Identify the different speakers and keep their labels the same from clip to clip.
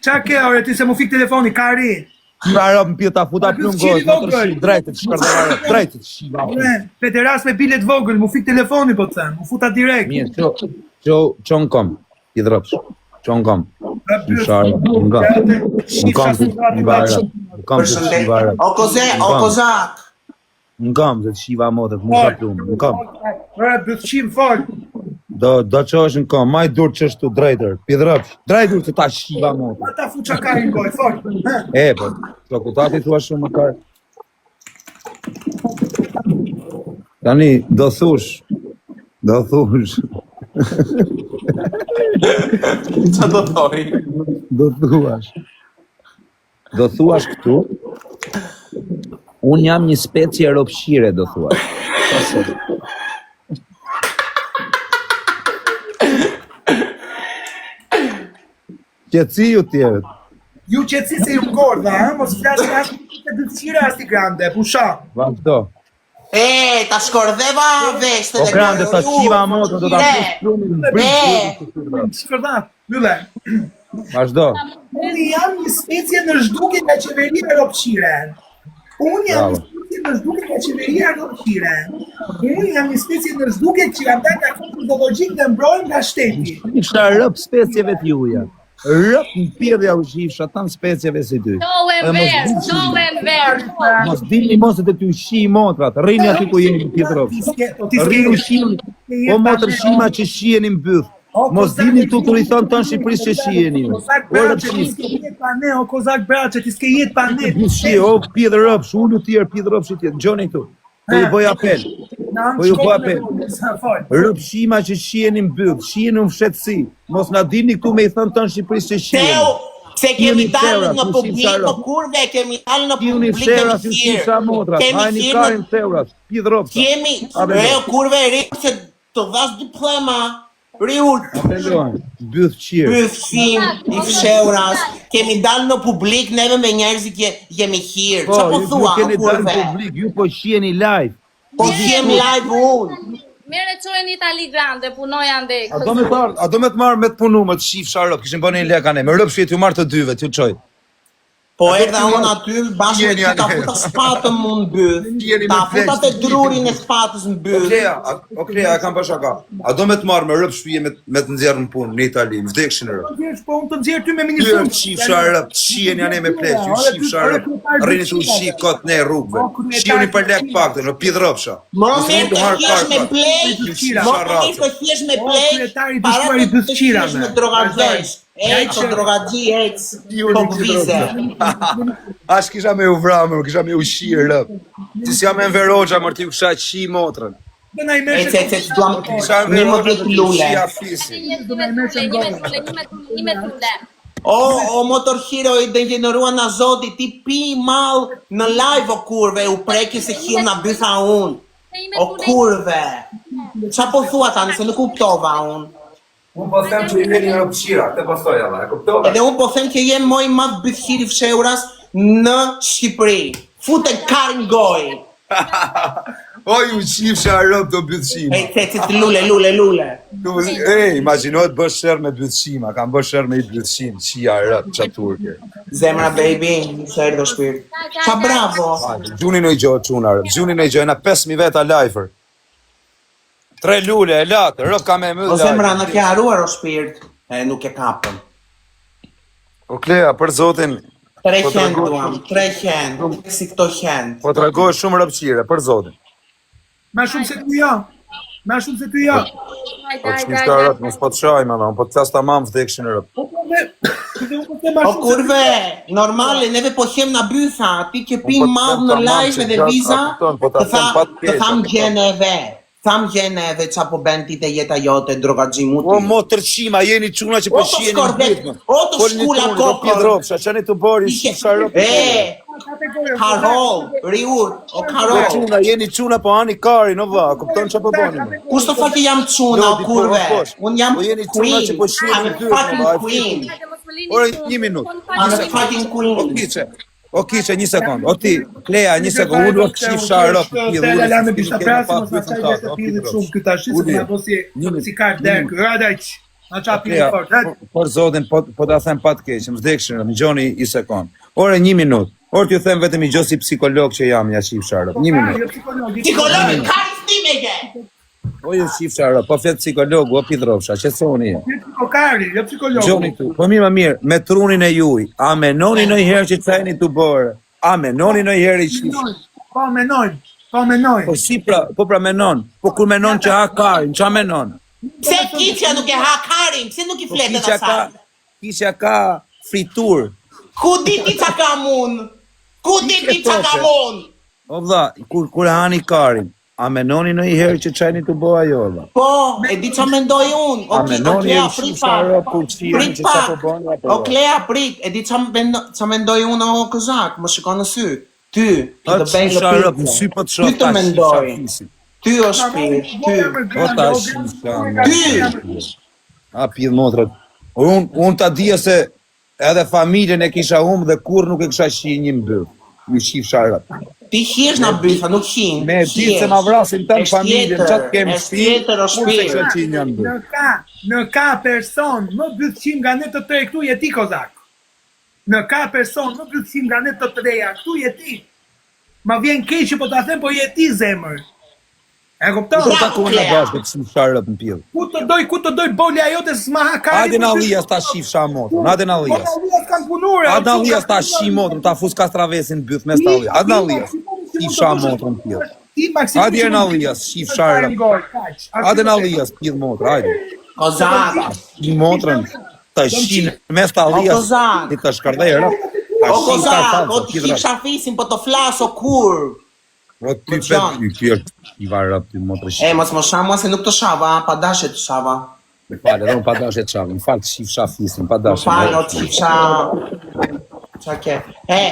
Speaker 1: Qa ke, ore, ti se mu fik telefoni, kari.
Speaker 2: Arab më pjeta futa plum gojë, më të shi, drejtët, shkardavare, drejtët, shi.
Speaker 1: Peteras me bilet vogël, mu fik telefoni, po të them, mu futa direkt.
Speaker 2: Mirë, qon kom, i dropsh, qon kom. Në sharë, në kom,
Speaker 3: O kozak.
Speaker 2: në kom, dhe të shiva modët, mu ka plum, në kom.
Speaker 1: Ore, bëthqim fol.
Speaker 2: Do që është në kom, maj dur që është të drejtër, pi dropsh, drejtër të ta shiva modët.
Speaker 1: Ata fu qa karin goj, fol.
Speaker 2: Po, që kutati thua shumë më karë. Tani, do thush.
Speaker 3: Qa do thoi?
Speaker 2: Do thuash këtu, unë jam një specie ropshire, do thuash. Qetësi ju tjerët.
Speaker 1: Ju qetësi se ju gorda, ha? Mos flasë nga të dëfqire asti grande, pusha.
Speaker 2: Vazhdo.
Speaker 3: Ta shkordheva veshte
Speaker 2: O grande, ta qiva moto, do ta
Speaker 1: Shkërdat, lylle.
Speaker 2: Vazhdo.
Speaker 1: Unë jam një specie në zhduke nga qeveria ropshire. Unë jam një specie në zhduke nga qeveria ropshire. Unë jam një specie në zhduke që jam dhe nga metodologjik dhe mbrojnë nga shteti.
Speaker 2: Ishta rëp specieve t'juja. Rëp në pirja u shifsha, tam specieve si ty. Mos dini mos e të ty shi motrat, rrini ati ku jeni në pjetrov. Rrini shimi, o motër shima që shieni në bëth. Mos dini tu të rithon të në Shqipëris që shieni.
Speaker 1: O kozak braçe, ti s'ke jetë pa ne.
Speaker 2: Shi, o pjedë rëpsh, unë tjerë pjedë rëpsh i tjetë, gjoni tu. Po ju boj apel. Rëpshima që shieni në bëth, shieni në fshetësi. Mos na dini këtu me i thënë të në Shqipëris që shieni.
Speaker 3: Se kemi talë në publik në kurve, kemi talë në publik në
Speaker 2: shirë. Hajni karin teurat, pjedë rëpsh.
Speaker 3: Kemi, kurve e rikë se të dhash diploma. Riut, bëthqim, i fsheuras, kemi dalë në publik, neve me njerëzit jemi hirë. Qa po thua,
Speaker 2: ju keni dalë në publik, ju po shieni live.
Speaker 3: Po shieni live unë.
Speaker 4: Mere qojnë Itali grande, punoj ande.
Speaker 2: A do me të marrë me të punu, me të shifë sharëp, kishën bëni i lekane, me rëpë shvjet ju marrë të dyve, t'ju qoj.
Speaker 3: Po erdha unë aty, bashkë me që ta futa spatën mu në bëth, ta futa të drurin e spatës në bëth.
Speaker 2: Okleja, kam pa shaka. A do me të marrë me rëpë shpije me të nxjerë në punë, në Itali, më vdekshin e rëpë.
Speaker 1: Po unë të nxjerë ty me minifon.
Speaker 2: Ju shifë sharëp, shien janë me pleq, ju shifë sharëp, rrini të u shifë kotë ne rrugve. Shioni për lek pak të, në pidë rëpësha.
Speaker 3: Më mirë të hjesh me plej, para të hjesh me drogazesh. Ejtë, drogadji, ejtë, pokvize.
Speaker 2: Ash kisha me u vramë, kisha me u shirë rëpë. Ti si jam e në verogja, mërë ti u kësha qi motrën.
Speaker 3: Ejtë, duam një më të lule. O motor hero i degenerua na zoti, ti pi mal në live o kurve, u preki se hil na bytha unë. O kurve. Qa po thua tani, se nuk kuptova unë.
Speaker 2: Unë po them që i veni në rëpëshira, te pasoj alla, e kuptove?
Speaker 3: Edhe unë po them që jem moj madh bëthiri fsheuras në Shqipëri. Fute karën goj.
Speaker 2: O, ju qifë që a rëpë do bëthshima.
Speaker 3: Ej, lule.
Speaker 2: Imaginojt bësh shërë me bëthshima, kam bësh shërë me i bëthshim, qia rëpë, qa turke.
Speaker 3: Zemra baby, shërë do shpirt. Qa bravo.
Speaker 2: Gjuni në i gjohë quna rëpë, gjuni në i gjohë, na 5.000 veta lajfer. 3 lule, e latë, rëpë ka me më
Speaker 3: dhe. O zemra në ke haruar o shpirt, e nuk e kapën.
Speaker 2: O Klea, për zotin...
Speaker 3: 300 duam, 300, si këto 100.
Speaker 2: Po të regojë shumë rëpqire, për zotin.
Speaker 1: Ma shumë se tu ja.
Speaker 2: Po që kishta rëpë, nësë po të shajme, po të testa mamë vdekshin rëpë.
Speaker 3: O kurve, normale, neve po qem në bytha, ti që pim madhë në live dhe viza, të tham gjeneve. Tham gjeneve qa po ben ti të jeta jote, drogaxhi muti.
Speaker 2: O mo tërqima, jeni quna që po shieni në bitme.
Speaker 3: O të shkula kokër.
Speaker 2: Qani të bori, shifë rëpë.
Speaker 3: Karol, riut, o Karol.
Speaker 2: Jeni quna po ani kari, në va, kupton që po boni me.
Speaker 3: Kushtë të fati jam quna, o kurve. Unë jam
Speaker 2: queen, I'm
Speaker 3: a fucking queen.
Speaker 2: Ore, 1 minut.
Speaker 3: I'm a fucking queen.
Speaker 2: O kishe, 1 sekund. O ti, Klea, 1 sekund. Unë nuk shifë sharë rëpë.
Speaker 1: Unë me bishta prasë, mos në qaj dhe të pidhët shumë këta shi, se këna po si kartë dërë, rëdajq. Na qapi një fort,
Speaker 2: Por zotin, po ta them pa të keq, më vdekshin, më gjoni i sekond. Ore 1 minutë. Or t'ju them vetëm i gjo si psikolog që jam, ja qif sharë. 1 minutë.
Speaker 3: Psikolog, kari stimege!
Speaker 2: O ju qif sharë, po flet psikolog, o pidrofsha, që thoni e?
Speaker 1: Jo psikolog.
Speaker 2: Gjoni këtu, po mirë më mirë, me trunin e juj, a menoni në herë që t'ajni të bërë, a menoni në herë i qif.
Speaker 1: Po menoj.
Speaker 2: Po si pra, po pra menon, po kur menon që ha karin, qa menon?
Speaker 3: Pse Kiqja nuk e ha karin, pse nuk i fletet asaj?
Speaker 2: Kiqja ka fritur.
Speaker 3: Ku di ti qa kam unë? Ku di ti qa kam unë?
Speaker 2: O vlla, kur hani karin, a menoni në herë që çajni të bëj ajo vlla?
Speaker 3: Po, e di qa mendoj unë.
Speaker 2: A menoni e
Speaker 3: prit pak. Prit pak. O Klea, prit, e di qa mendoj unë o Kozak, më shikon në sy. Ty, i të bëjnë
Speaker 2: lëpit. Në sy po të shoh.
Speaker 3: Ty të mendoj. Ty o shpirt, ty.
Speaker 2: O ta shifam.
Speaker 3: Ty.
Speaker 2: A pidh motrat. Unë ta dija se edhe familjen e kisha humbë dhe kur nuk e kisha shi një mbyll. Ju shif sharat.
Speaker 3: Ti hish na byfa, nuk hin.
Speaker 2: Me ditë se ma vrasin tënë familjen, qatë kemë
Speaker 3: tjetër o shpirt.
Speaker 1: Në ka person, më bythqim nga ne të tre këtu je ti Kozak. Në ka person, më bythqim nga ne të treja, këtu je ti. Ma vjen keq që po ta them, po je ti zemër. E kupton?
Speaker 2: Po ta ku në bashkë të shif sharat në pjellë.
Speaker 1: Ku të doj bolja jote s'ma ha karin.
Speaker 2: Hajde na lijas ta shif sha motrën, hajde na lijas. Hajde na lijas ta shi motrën, ta fus kastravesin byth mes ta lijas. Hajde na lijas, shif sha motrën pjellë. Hajde na lijas, shif sharat. Hajde na lijas, pjellë motrë, hajde.
Speaker 3: Kozak.
Speaker 2: Shi motrën, ta shi mes ta lijas, ti të shkardejra.
Speaker 3: O Kozak, o ti kip shafisin, po të flas o kur.
Speaker 2: O ty pet, ty është i varrat ty motrë shi.
Speaker 3: Mos më shama se nuk të shava, pa dashe të shava.
Speaker 2: Me falë, edhe unë pa dashe të shavë, më falë të shif shafisin, pa dashe.
Speaker 3: Falë, o të shif qa ke.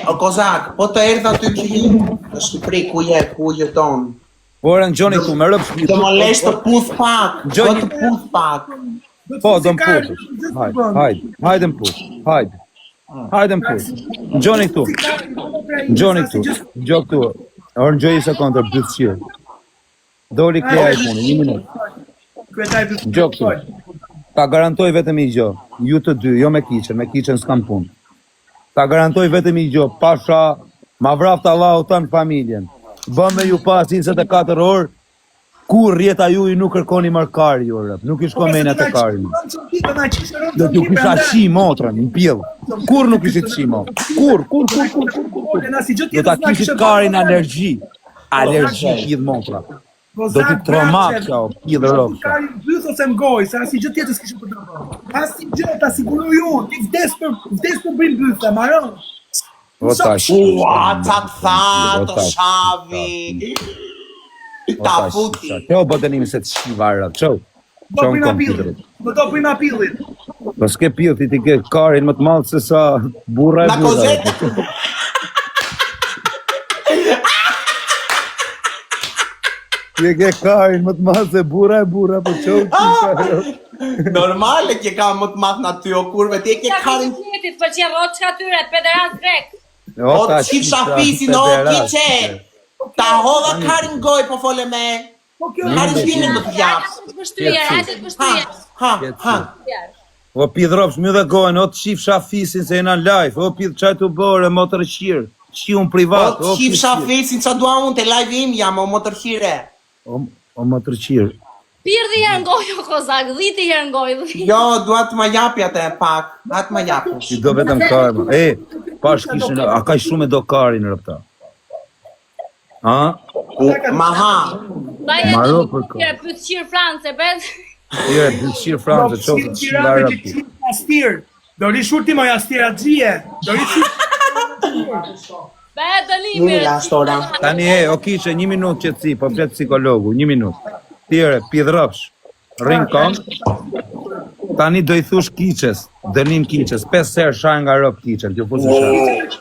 Speaker 3: O Kozak, po të erdha ty që në Shqipëri ku jeton.
Speaker 2: Por në gjoni tu, me rëpë shpirë.
Speaker 3: Të më lesh të puth pak, do të puth pak.
Speaker 2: Po, do më puth. Hajde më puth, hajde. Hajde më puth. Në gjoni këtu, gjo këtu. Orë në gjoj i sekundër, bëthë qirë. Doli Klea i punë, 1 minutë. Gjo këtu. Ta garantoj vetëm i gjo, ju të dy, jo me kiqen s'kam punë. Ta garantoj vetëm i gjo, pasha, ma vraft Allahu tanë familjen. Bëm me ju pas 24 orë, kur rjeta ju i nuk kërkoni markari ju rëp, nuk i shko mena të kari. Do t'ju kisha shi motrën, në pjellë. Kur nuk ishit shi motrën? Kur? Do t'a kishit karin alergji. Alergji pjellë motra. Do t'i tromak qa o pjellë rëpë.
Speaker 1: Karin bëth ose m'goj, se asi gjë tjetës kishë për të bërë. Asi gjë t'a siguru ju, ti vdes për brim bëth, maron.
Speaker 3: Ua, ta tha, të shavi. Ta futi.
Speaker 2: Qo bëtënimi se të shi varrat, qo?
Speaker 1: Do prima pillit.
Speaker 2: Po s'ke pillit, ti ke karin më të malë se sa burra e burra. Ti ke karin më të malë se burra e burra, po qo?
Speaker 3: Normale që ka më të malë në ty o kurve, ti ke karin...
Speaker 4: Për që rrotë që atyre, pederas drek.
Speaker 3: O të qip shafisin, o kiqe. Ta hodha karin goj, po fole me... Karin shpimin më të japë. Ha.
Speaker 2: O pidhropsh, më dhe gojnë, o të qip shafisin se jena live, o pidh qaj të bërë, mo të rëshqirë, qi unë privat.
Speaker 3: O të qip shafisin, qa dua unë, të live im jam, o mo të rëshqire.
Speaker 2: O mo të rëshqirë.
Speaker 4: Pirë dhe herë ngoj, o Kozak, 10 herë ngoj.
Speaker 3: Jo, dua të ma japi atë e pak, atë ma japi.
Speaker 2: Si do vetëm karma. Pash kishin, a ka shumë e do karin rëpta. Ha?
Speaker 3: Maha.
Speaker 2: Maro për ka.
Speaker 4: Tjere pëtë qirë France, bet.
Speaker 2: Tjere pëtë qirë France, qovë të qirë la rëpti.
Speaker 1: Do ri shurti moj astirë atëgjie. Do ri shurti.
Speaker 4: Bet, dëlimi.
Speaker 2: Tani o kishe 1 minutë që të si, po fletë psikologu, 1 minutë. Tjere, pidhrëpsh, rinë kom. Tani do i thush kiqes, dënim kiqes, 5 herë shaj nga rëp kiqen, t'ju fusin shaj.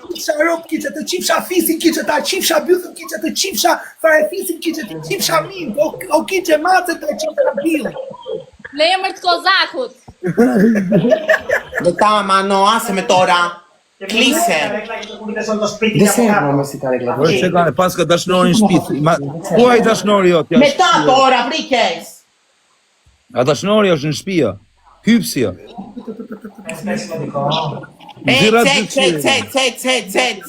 Speaker 1: Qifsha rëp kiqet, të qifsha fisin kiqet, të qifsha bythën kiqet, të qifsha farefisin kiqet, të qifsha min, o kiqe macet, të qifsha bilë.
Speaker 4: Le emër të Kozakut.
Speaker 3: Dhe ta ma no, ase me tora. Klise.
Speaker 2: Po që ka, pas ka dashnorin shpit. Ku a i dashnori jot?
Speaker 3: Me ta tora, frikes.
Speaker 2: A dashnori është në shpia? Hypsja.
Speaker 3: Cec.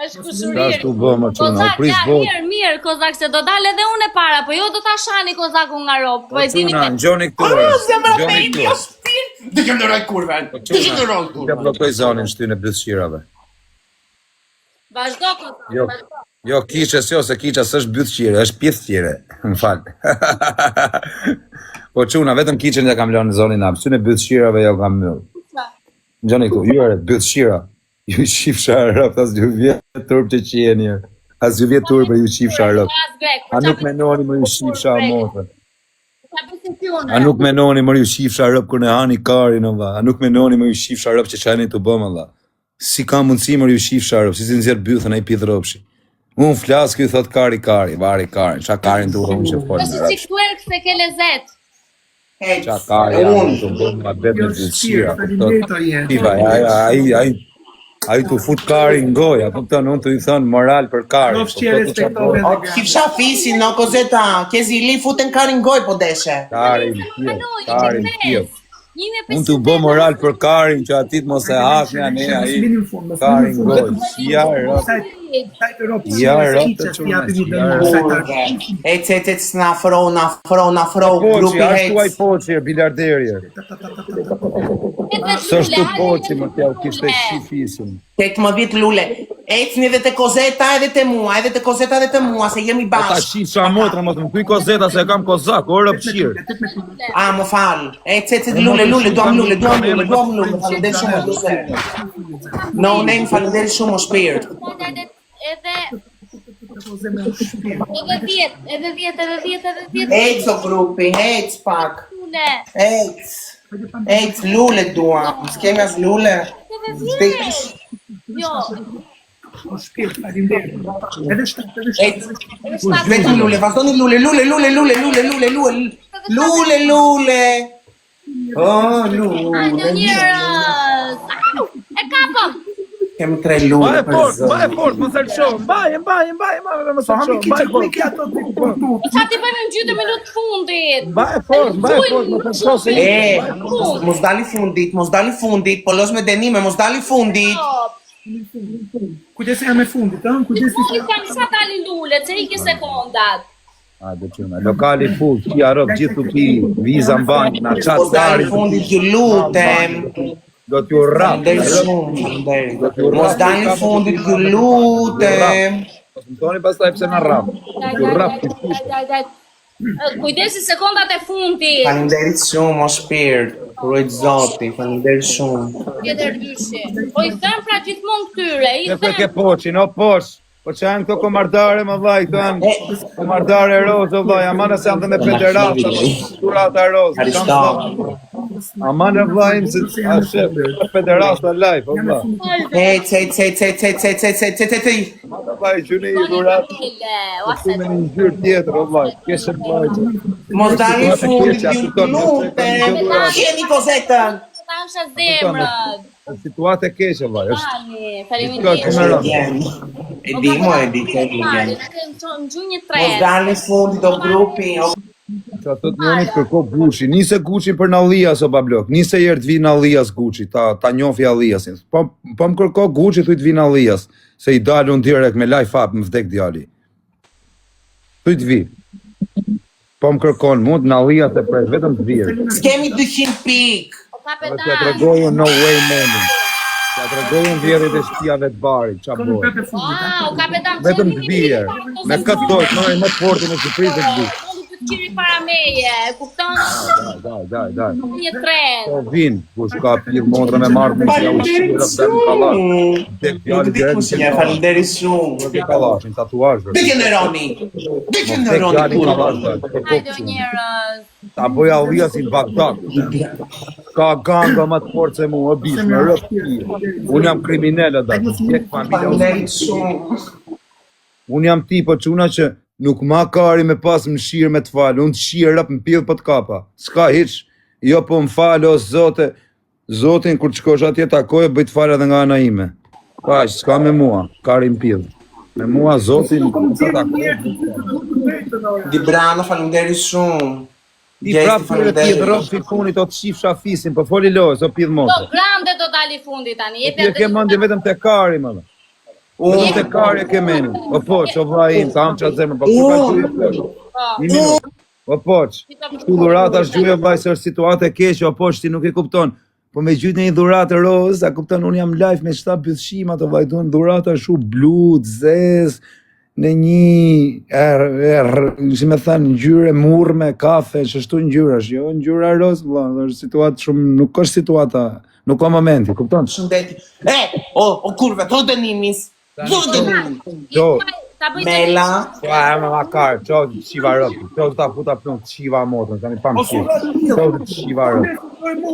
Speaker 4: Është kushërir.
Speaker 2: Ashtu bë më çuna,
Speaker 4: Kozak,
Speaker 2: pris
Speaker 4: ja,
Speaker 2: bot.
Speaker 4: mirë, Kozak, se do dalë edhe unë e para, po jo do ta shani Kozakun nga ropë. Po e dini
Speaker 2: Çuna,
Speaker 4: me...
Speaker 2: ngjoni këtu.
Speaker 3: Zemra
Speaker 2: Ngjoni
Speaker 3: baby,
Speaker 2: këtu.
Speaker 3: o shpin. Dëgjëm ndëroj kurven. Dëgjëm ndëroj
Speaker 2: Ja
Speaker 3: kurven.
Speaker 2: bllokoj zonin shtynë bythqirave.
Speaker 4: Vazhdo, Kozak,
Speaker 2: Jo.
Speaker 4: vazhdo.
Speaker 2: Jo, kiqes jo, se kiqes është bythqire, është pjethqire. M'fal. Po çuna, vetëm kiqen ja kam lënë zonin hap. Synë bythqirave jo kam myll. Ngjoni këtu, ju ere bythqira. Ju shifsha rrap as ju vjet turp të qieni. As ju vjet turp ju shifsha rrap. A nuk menoni më ju shifsha motrë. A nuk menoni më ju shifsha rrap kur ne hani karin valla. A nuk menoni më ju shifsha rrap që çani të bëm valla. Si ka mundësi më ju shifsha rrap, si nxjerr bythën ai pith rropshi. Unë flas ky thot kari, vari karin. Çka karin të urojmë që fol.
Speaker 4: Është si twerk se ke lezet.
Speaker 2: Çka kari të bëm ma bet në bythqira. Tipa, ai tu fut kari në gojë, kupton, unë të i thon moral për kari.
Speaker 3: Kifsha fisi, no kozeta. Kezi li futen karin goj po deshe.
Speaker 2: Kari në tjep. Unë të bë
Speaker 4: 1.50.
Speaker 2: moral për karin që atit mos e hakne ane ai. Kari në gojë. Ja,
Speaker 3: Ec, nafro, grupi
Speaker 2: ashtu ai
Speaker 3: hec.
Speaker 2: poçi e bilarderje. S'është poçi më t'ja u kishte shifisin.
Speaker 3: Tek më vit lule. Ecni edhe te kozeta edhe te mua, se jemi
Speaker 2: Ta
Speaker 3: bashkë.
Speaker 2: shisha motra, mos më thuj kozeta se kam kozak, orë pëshirë.
Speaker 3: A, më fal. Ec, lule, duam lule. Falenderoj shumë, lule. No name, falenderoj shumë, o shpirt.
Speaker 4: Edhe 10.
Speaker 3: Ec o grupi, ec pak.
Speaker 4: Lule.
Speaker 3: Ec, lule duam. S'kemi as lule.
Speaker 4: Jo.
Speaker 3: Vetëm lule, vazhdoni lule. Oh, lule.
Speaker 4: Hajde njerëz. Au! E kapëm.
Speaker 3: Kemi 3 lule për zë.
Speaker 2: mos e lësho, mbaj, mos e lësho,
Speaker 4: Qa ti bëjmë në gjytë minutë fundit?
Speaker 2: mbaj fort, mos e lësho se
Speaker 3: Mos dali fundit, po los me denime, mos dali fundit.
Speaker 1: Kujdesi jam me fundit, ëh? Kujdesi.
Speaker 4: Fundit kam sa dali lule, që iki sekondat.
Speaker 2: Hajde çuna, lokali full, ki arop gjithu ki, viza mbanj, na çat
Speaker 3: Mos dali
Speaker 2: kari.
Speaker 3: fundit, ju lutem.
Speaker 2: Do t'ju rrap.
Speaker 3: Mos dali fundit, ju lutem.
Speaker 2: Më thoni pastaj pse na rrap. T'ju rrap ti fush.
Speaker 4: Kujdesi sekondat e fundit.
Speaker 3: Faleminderit shumë, o shpirt. Ruajt Zoti, faleminderit shumë.
Speaker 4: Tjetër dyshi. Po i them pra gjithmonë këtyre, i
Speaker 2: Nëse ke
Speaker 4: them.
Speaker 2: poçin, o poç. Po që janë këto komardare, më vllai, këto janë komardare rozë, vllai, amana se janë dhe me federata, turata rozë. Aman e vllajim se është federata live, o vllai. Vllai, gjuni i durat,
Speaker 4: Ose
Speaker 2: me një gjyrë tjetër, o vllai, keshe vllai.
Speaker 3: Mos dali fundit, ju lutem. Keni kozetën.
Speaker 4: Tansha zemrën.
Speaker 2: Situatë e keqe, vllai, është
Speaker 4: Tani, faleminderit.
Speaker 3: E di, mo e di, që e di.
Speaker 4: Në gjunjë
Speaker 3: Mos
Speaker 4: 3.
Speaker 3: dali fundit, o grupi.
Speaker 2: që ato të njënit kërko Gucci, nise Gucci për Nallias o bablok, nise jerë të vi Nallias Gucci, ta njofi Alliasin. Po më kërko Gucci, thuj të vi Nallias, se i dalë unë direkt me life up, më vdek djali. Thuj të vi. Po më kërkon mund, Nallias e prej, vetëm të virë.
Speaker 3: S'kemi 200 pik.
Speaker 2: Dhe t'ja të regoju no way money. T'ja të regoju në vjerit e shtijave të barit, qa bojë.
Speaker 4: Wow, kapetan,
Speaker 2: Vetëm të virë, me këtë dojtë, në më të fortin e Shqipërisë të gjithë.
Speaker 4: Qiri para meje, kupton?
Speaker 2: Daj.
Speaker 4: Një tren.
Speaker 2: Po vin, kush ka pirë mondra me marrë mund që ja ushqirë dhe në kalasht. Dek
Speaker 3: Nuk
Speaker 2: djali
Speaker 3: di kush je, faleminderit shumë.
Speaker 2: Në kalashin, tatuazhër.
Speaker 3: Degeneroni.
Speaker 2: Dek djali në kalasht.
Speaker 4: Hajde njerëz.
Speaker 2: Ta bëja Alliasin Bagdad. Ka ganga më të fortë se mu, o bish, me rëpë. Unë jam kriminell, da.
Speaker 3: Faleminderit shumë.
Speaker 2: Unë jam ti, po quna që nuk ma kari me pas më shirë me të falë, unë të shirë rap më pillë për të kapa. S'ka hiq, jo po më falë, o zote, zotin kur të shkosh atje takoj, bëjt falë edhe nga ana ime. Pash, s'ka me mua, kari më pillë. Me mua, zotin, të takoj.
Speaker 3: Di brano, faleminderit shumë.
Speaker 2: Ti prapë ti rrof i funit o të shifsha fisin, po foli lojës, o pidh motë.
Speaker 4: Do grande do dali fundi tani.
Speaker 2: Ti e ke mendje vetëm te kari, më. Vetëm te kari e ke mendje. O poç, o vllai im, kam çfarë zemër, po kur ka gjuhë. Një minutë. O poç. Ku dhurata është gjuhë vllai, se është situatë e keqe, o poç ti nuk e kupton. Po me gjyt një dhuratë roz, a kupton, unë jam live me 7 bythshima të vajton dhurata shu blu, zez, në një, si me thënë, ngjyrë murme, kafe, çështu ngjyrash, jo ngjyra roz, vëlla, është situatë shumë, nuk është situata, nuk ka momenti, kupton?
Speaker 3: Shëndeti. O kurve, do dënimis. Do dënimis.
Speaker 2: Jo.
Speaker 3: Mela.
Speaker 2: Po, me makar, ço shiva rrot, ço ta futa plot shiva motrën, tani pam shi. Ço shiva rrot.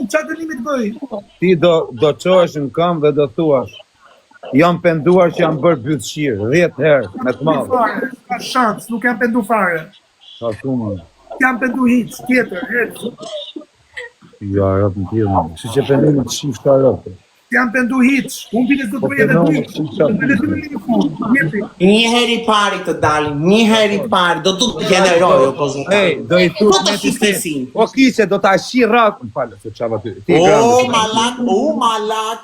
Speaker 1: Çfarë dënimi të bëj?
Speaker 2: Ti do çohesh në këmbë dhe do thuash, jam penduar që jam bërë bythshirë, 10 herë, me të madhe.
Speaker 1: Ka shans, nuk jam pendu fare.
Speaker 2: Sa shumë.
Speaker 1: Jam pendu hiç, tjetër,
Speaker 2: Ja, rrot në tjetër, më. Si që pendimi të shifta rrot.
Speaker 1: Jam pendu hiç. Unë bile do të bëj edhe ty.
Speaker 3: Një herë i pari të dalin, një herë i pari, do të generoj opozitën.
Speaker 2: Ej, do i thush me të
Speaker 3: fisin.
Speaker 2: O kishe, do ta shi rrat. Falë, se çava ty. Ti
Speaker 3: malak.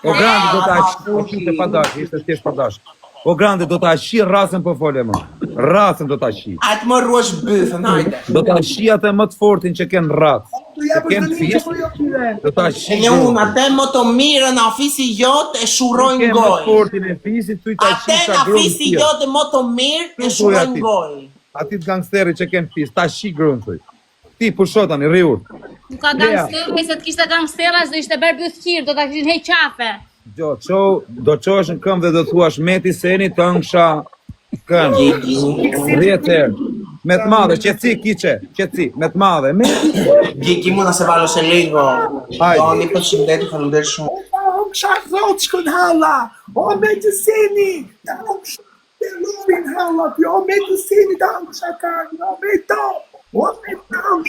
Speaker 2: O grande do ta shi, ishte padash, ishte thjesht padash. O grande do ta shi rrasën po fole më. Rrasën do ta shi.
Speaker 3: Atë më ruash bythën, hajde.
Speaker 2: Do ta shi atë më të fortin që ken rrat. Ken fis. Do ta shi.
Speaker 3: E unë atë më të mirën afisi jot e shurojnë
Speaker 2: Ken më
Speaker 3: gojë.
Speaker 2: të fortin e fisit, tu i ta shi
Speaker 3: Atë
Speaker 2: sa grunë.
Speaker 3: afisi jot e më të mirë e shurojnë gojë.
Speaker 2: Ati të gangsteri që ken fis, ta shi grunë thuj. Ti pusho tani, riur.
Speaker 4: Nuk ka gangster, se të kishte gangsterash do ishte bërë bythqir, do ta kishin hej qafe.
Speaker 2: Do çohesh në këmbë dhe do thuash Meti Seni të ëngsha këmbë. 10 herë. Me të madhe, qetësi kiçe, qetësi, me të madhe.
Speaker 3: Gjiki mu na se valo se ligo. Doni për shëndet, falënder shumë.
Speaker 1: Ëngsha rrot shkon halla. O Meti Seni, ta ëngsha Lurin halla, o Meti Seni ta ëngsha kanë, o Meto. O Meto.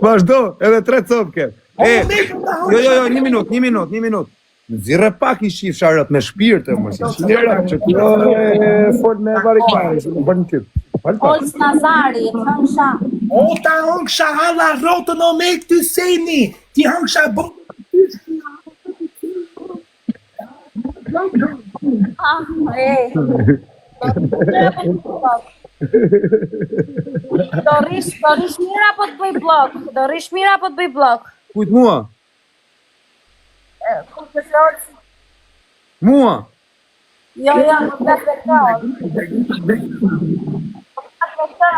Speaker 2: Vazhdo, edhe 3 copke. Jo, një minut. Nxirre pak i shifsha rrët me shpirtë, mos i shira që kjo fol me varikare, se nuk bën tip.
Speaker 4: Olc Nazari, ëngsha.
Speaker 1: O ta ëngsha halla rrotën o Meti Seni, ti ëngsha bot.
Speaker 4: Do rish mira po të bëj blok.
Speaker 2: Kujt mua? Mua?
Speaker 4: Jo, nuk ka të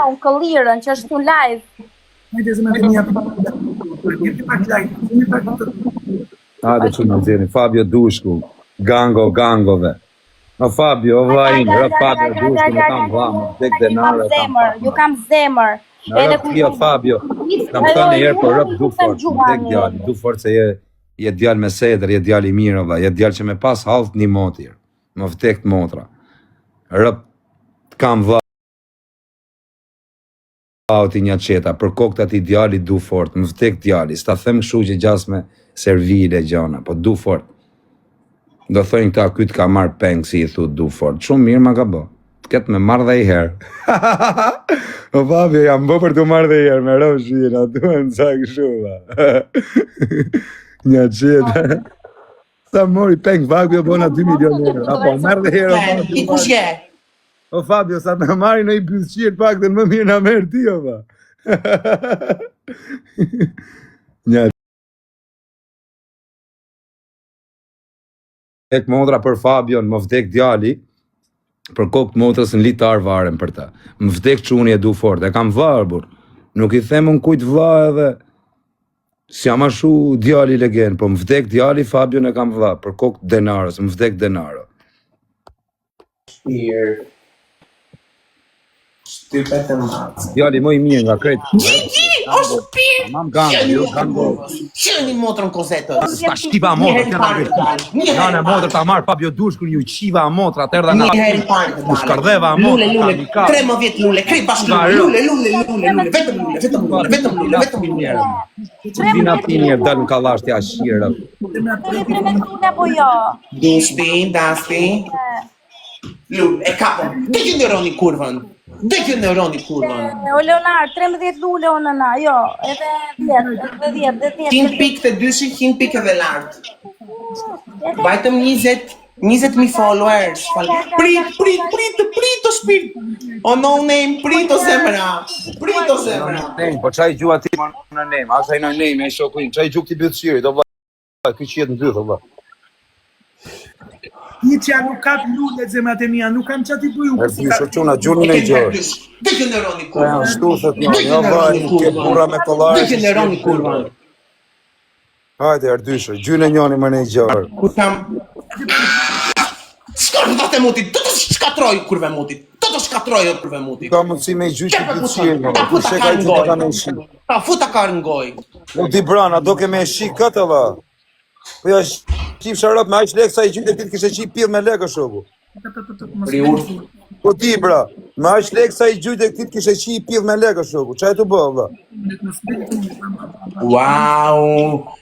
Speaker 4: unë këllirën që është në live.
Speaker 2: Hajde që në zeni, Fabio Dushku, gangove. O Fabio, o vllai im, Fabio Dushku, në kam vllamë, dek denare.
Speaker 4: Ju kam zemër.
Speaker 2: Kjo Fabio, kam thënë një herë për rëp Dufort, dek djali, Dufort se je djali me sedër, je djali mirë, je djali që me pas halët një motir, më vdek të motra. Rëp kam vllai ti një qeta, për kokët ati djali Dufort, më vdek djali, s'ta them kështu që gjas me servile gjona, po Dufort. Do thojnë këta, kyt ka marrë peng si i thu Dufort, shumë mirë ma ka bë. Këtë me marrë dhe i herë. O Fabio, jam bë për të marrë dhe i herë, me rëvë shina, tu e në cakë shumë. Një qetë. Sa mori peng, Fabio bona 2 milion euro. Apo, marrë dhe i herë.
Speaker 3: Ti kush je?
Speaker 2: O Fabio, sa të marri në i bythqirë pak dhe në më mirë në merë ti, o fa. Një tek motra për Fabion, më vdek djali, për kokë të motrës në litar varen për ta. Më vdek çuni e Dufort, e kam vlarë, bur. Nuk i them unë kujt vla edhe, si jam ashu djali legend, po më vdek djali Fabion e kam vla, për kokë denarës, më vdek denarë.
Speaker 3: Shtypet e matë.
Speaker 2: Djali më i mirë nga kretë.
Speaker 3: Gjiki, o shpirë!
Speaker 2: Mam gango.
Speaker 3: Qëni motrën kozetës.
Speaker 2: Ta shqiva motrë, të nga bërë. Janë e motrë ta marë Fabio Dushku, një qiva motrë, atër dhe nga...
Speaker 3: Një herë parë të
Speaker 2: U shkardheva motrë,
Speaker 3: Lule, 13 lule, krejt bashkë lule, vetëm lule.
Speaker 2: Vina pini e dalë në kalasht ja shirë.
Speaker 4: 13 lule po jo.
Speaker 3: Dasti. Lule, e kapëm. Të gjëndëroni kurvën. Degeneroni kurva.
Speaker 4: O Leonard, 13 lule o nëna, jo, edhe 10.
Speaker 3: 100 pikë të dyshi, 100 pikë edhe lartë. Vajtëm 20.000 followers. Prit o shpirt. O no name, prit o zemra. Prit o zemra.
Speaker 2: Po çaj gjua ti në name, asaj në name e shokuin. Çaj gjuk ti bëtësirit, o valla. Ky qiet në dy, o valla.
Speaker 1: Hiqja nuk ka lule zemrat e mia, nuk kam çati bëju.
Speaker 2: Dy shoquna gjunin e gjë.
Speaker 3: Degeneroni kurva.
Speaker 2: Ashtu thot në, jo valla, ke burra me kollare.
Speaker 3: Degeneroni kurva.
Speaker 2: Hajde Ardyshe, gjynë e njoni më në i gjarë.
Speaker 3: Kur kam... Shkatroj mutit, do të shkatroj kurve mutit. Do të shkatroj kurve mutit.
Speaker 2: Ka mundësi me i gjyqë i bëtësirë,
Speaker 3: Ta futa
Speaker 2: sheka
Speaker 3: karë
Speaker 2: i
Speaker 3: në
Speaker 2: gjyqë ka me
Speaker 3: goj.
Speaker 2: i shikë.
Speaker 3: Ta futa karë në goj.
Speaker 2: U di brana, do ke me e shikë këtë la. Po ja shqip sharap me aq lekë sa i gjyqë e ti të kishe qip pidh me lekë shumë. Po di bra, me aq lekë sa i gjyqë e ti të kishe qip pidh me lekë shumë. Qa e të bë, vla?
Speaker 3: Wow,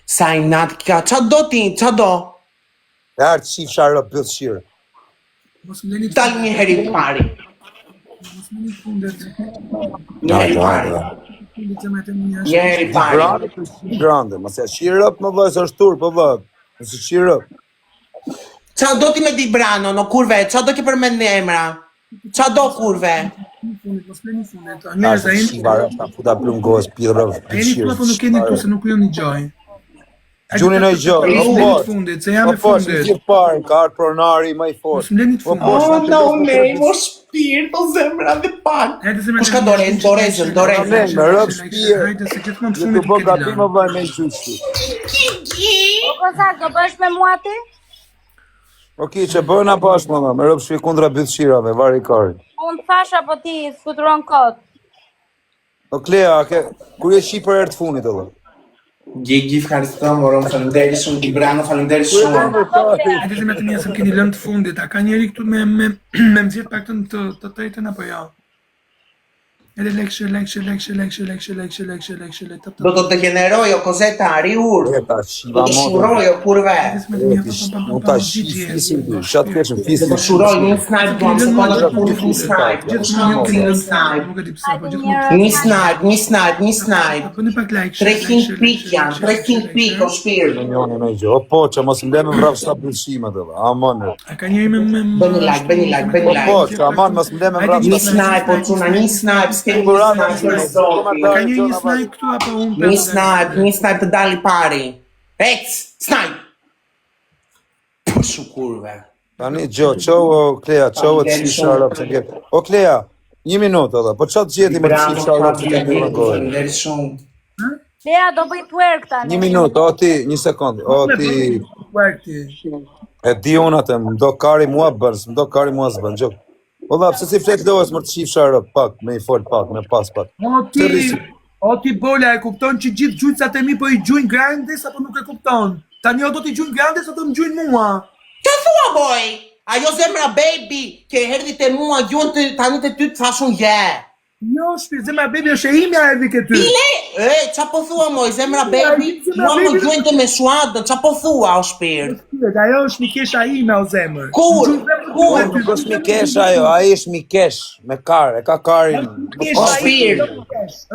Speaker 3: sa i natë kja. Qa do ti, qa do?
Speaker 2: E artë qip sharap bëth shirë.
Speaker 3: Dal një heri pari. Një heri pari. Një heri pari.
Speaker 2: Grande, ma se shirëp më vë, se është tur, po vë. Nëse shirëp.
Speaker 3: Qa do ti me di brano, no kurve? Qa do ki përmend në emra? Qa do kurve?
Speaker 2: Ashtë shivarë, ta futa plum gos, pirëv,
Speaker 1: Jeni këtu apo nuk jeni këtu se nuk ju një gjoj.
Speaker 2: Gjunin e gjë,
Speaker 1: Mos
Speaker 2: o
Speaker 1: mleni
Speaker 2: po,
Speaker 1: të fundit, se jam
Speaker 2: o
Speaker 1: e
Speaker 2: po,
Speaker 1: fundit.
Speaker 2: shqip parë, ka artë pronari, ma i fort.
Speaker 1: Mos mleni të fundit.
Speaker 3: Oh, no name, o shpirt, o zemra dhe pak. Kush ka dorezën, dorezën, dorezën.
Speaker 2: Me rëp shpirë,
Speaker 1: Hajde se gjithmonë të
Speaker 2: ju
Speaker 1: fundit
Speaker 2: të bë
Speaker 1: i
Speaker 2: gabim
Speaker 1: kedi
Speaker 2: më
Speaker 1: lanë.
Speaker 2: vaj me i gjyqë.
Speaker 4: O Kozak, do bësh me mua ti?
Speaker 2: Oki, që bëna bashkë më me rëp shpirë kundra bëthshirave, vari kari.
Speaker 4: Unë të fash apo ti skuturon kot?
Speaker 2: O Klea, kur je shqip për erë të funit edhe?
Speaker 3: Gjif Kariston, moron, falemderi shumë, di brano, falemderi shumë.
Speaker 1: Hajde se me të mia se më keni lënë të fundit. A ka njeri këtu me mëzjet pak të tretën apo jo? Edhe lekshë.
Speaker 3: Do të degeneroj, o kozeta, ari ur.
Speaker 2: E ta
Speaker 3: Do
Speaker 2: shiva
Speaker 3: të
Speaker 2: modë.
Speaker 3: shuroj, o kurve.
Speaker 2: Mu ta fisin ty, shatë keshën fisin.
Speaker 3: Do të shuroj, një snipe, duam se pona të punit një snipe. Një snipe.
Speaker 1: Nuk e di pse, po gjithmonë.
Speaker 3: Një snipe.
Speaker 1: Po në pak like.
Speaker 3: 300 pik janë, 300 pik, o shpirë.
Speaker 2: Njoni me i gjë, o po që mos më leme vrap shta pëllëshimet edhe, aman.
Speaker 1: A ka njeri me...
Speaker 3: Bëni like.
Speaker 2: O po që aman mos më leme vrap
Speaker 3: Një snipe, o quna, një snipe, s'keni një snipe për zoti.
Speaker 1: Ka njeri një snipe këtu apo unë?
Speaker 3: Një snipe të dali pari. Ec, snipe! Pushu kurve.
Speaker 2: Tani gjo, qo o Klea, qo o të qisha rëp që nge. O Klea, një minutë edhe, po qatë gjeti me të qisha rëp që nge në gojë.
Speaker 3: Falemderi shumë.
Speaker 4: Lea, do bëj twerk tani.
Speaker 2: Një minutë, o ti, një sekundë, o ti, e di unë atë, më do kari mua bërës, më do kari mua zbën, gjok. O dha, pëse si flet lojës më të qisha rëp, pak, me i fol pak, me pas pak.
Speaker 1: O ti bola e kupton që gjithë gjujtësat e mi po i gjujnë Grandes apo nuk e kupton? Tani o do t'i gjujnë Grandes apo më gjujnë mua?
Speaker 3: Që thua boj? Ajo zemra baby, ke herdit e mua gjunë të tani të ty të thashun je.
Speaker 1: Jo, shpirë, zemra baby është e imja erdi ke ty.
Speaker 3: Qa po thua moj, zemra baby, mua më gjunë të me shuadën, qa po thua o shpirë?
Speaker 1: Ajo është mikesha ime o zemër.
Speaker 3: Kur?
Speaker 2: Nuk është mikesh ajo, ajo është mikesh, me kar, e ka karin.
Speaker 3: O shpirë,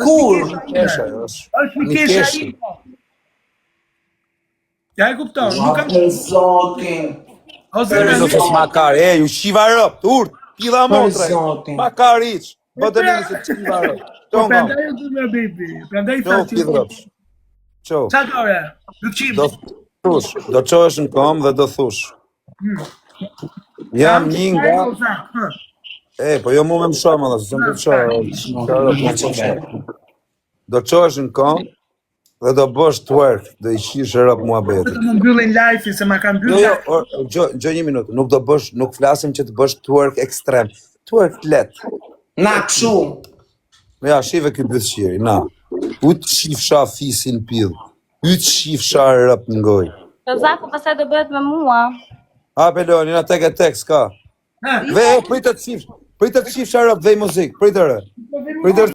Speaker 3: kur?
Speaker 2: Mikesh ajo është.
Speaker 1: Është mikesha
Speaker 2: Mikesh.
Speaker 1: ime. Ja e kupton, nuk kam...
Speaker 3: Për zotin,
Speaker 1: O zemër,
Speaker 2: Nuk është makar, e, ju shiva rëp, të urt, pila motre,
Speaker 3: zotin.
Speaker 2: makar iq, bëtë një se të shiva rëp.
Speaker 1: po
Speaker 2: Qo nga,
Speaker 1: prandaj o zemër baby, prandaj
Speaker 2: qo
Speaker 1: thashti.
Speaker 2: pidh rëp. Qo,
Speaker 1: Qa dore? Lëqim.
Speaker 2: do thush, do qohesh në kom dhe do thush. Jam një nga, po jo mu me më shumë edhe, se më të shumë. Do qohesh në kom dhe do bësh twerk, do i qish rëp mua beti.
Speaker 1: Të më mbyllin live se ma kam
Speaker 2: Jo,
Speaker 1: mbyllin.
Speaker 2: jo, gjë një minutë, nuk do bësh, nuk flasim që të bësh twerk ekstrem. Twerk let.
Speaker 3: Na këshu.
Speaker 2: Ja, shive ky bëthshiri, na. U të shifsha fisin pidh. U të shifsha rëp në goj.
Speaker 4: Kozaku pastaj do bëhet me mua.
Speaker 2: A, Beloni, na tek e tek, s'ka. Ve, pritë të shifsha rëp, vej muzik, pritë re. Pritë